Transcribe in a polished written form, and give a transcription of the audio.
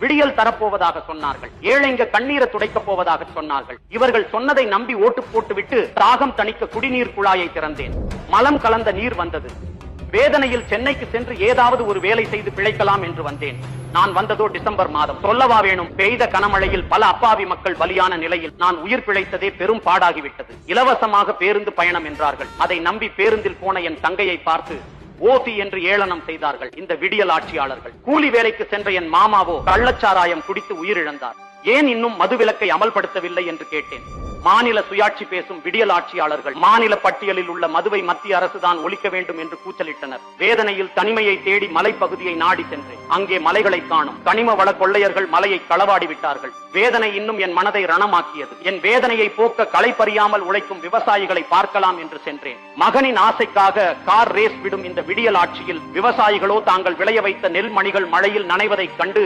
விடியல் தரப்போவதாக சொன்னார்கள். ஏழைங்க கண்ணீரை துடைக்கப் போவதாக சொன்னார்கள். இவர்கள் சொன்னதை நம்பி ஓட்டு போட்டுவிட்டு தாகம் தணிக்க குடிநீர் குழாயை திறந்தேன். மலம் கலந்த நீர் வந்தது. வேதனையில் சென்னைக்கு சென்று ஏதாவது ஒரு வேலை செய்து பிழைக்கலாம் என்று வந்தேன். நான் வந்ததோ டிசம்பர் மாதம். சொல்லவா வேணும், பெய்த கனமழையில் பல அப்பாவி மக்கள் பலியான நிலையில் நான் உயிர் பிழைத்ததே பெரும் பாடாகிவிட்டது. இலவசமாக பேருந்து பயணம் என்றார்கள். அதை நம்பி பேருந்தில் போன என் தங்கையை பார்த்து ஓசி என்று ஏளனம் செய்தார்கள் இந்த விடியல் ஆட்சியாளர்கள். கூலி வேலைக்கு சென்ற என் மாமாவோ கள்ளச்சாராயம் குடித்து உயிரிழந்தார். ஏன் இன்னும் மதுவிலக்கை அமல்படுத்தவில்லை என்று கேட்டேன். மாநில சுயாட்சி பேசும் விடியல் ஆட்சியாளர்கள் மாநில பட்டியலில் உள்ள மதுவை மத்திய அரசுதான் ஒழிக்க வேண்டும் என்று கூச்சலிட்டனர். வேதனையில் தனிமையை தேடி மலைப்பகுதியை நாடி சென்றேன். அங்கே மலைகளை காணும். கனிம வள கொள்ளையர்கள் மலையை களவாடி விட்டார்கள். வேதனை இன்னும் என் மனதை ரணமாக்கியது. என் வேதனையை போக்க களை பறியாமல் உழைக்கும் விவசாயிகளை பார்க்கலாம் என்று சென்றேன். மகனின் ஆசைக்காக கார் ரேஸ் விடும் இந்த விடியல் ஆட்சியில் விவசாயிகளோ தாங்கள் விளைய வைத்த நெல் மணிகள் மழையில் நனைவதைக் கண்டு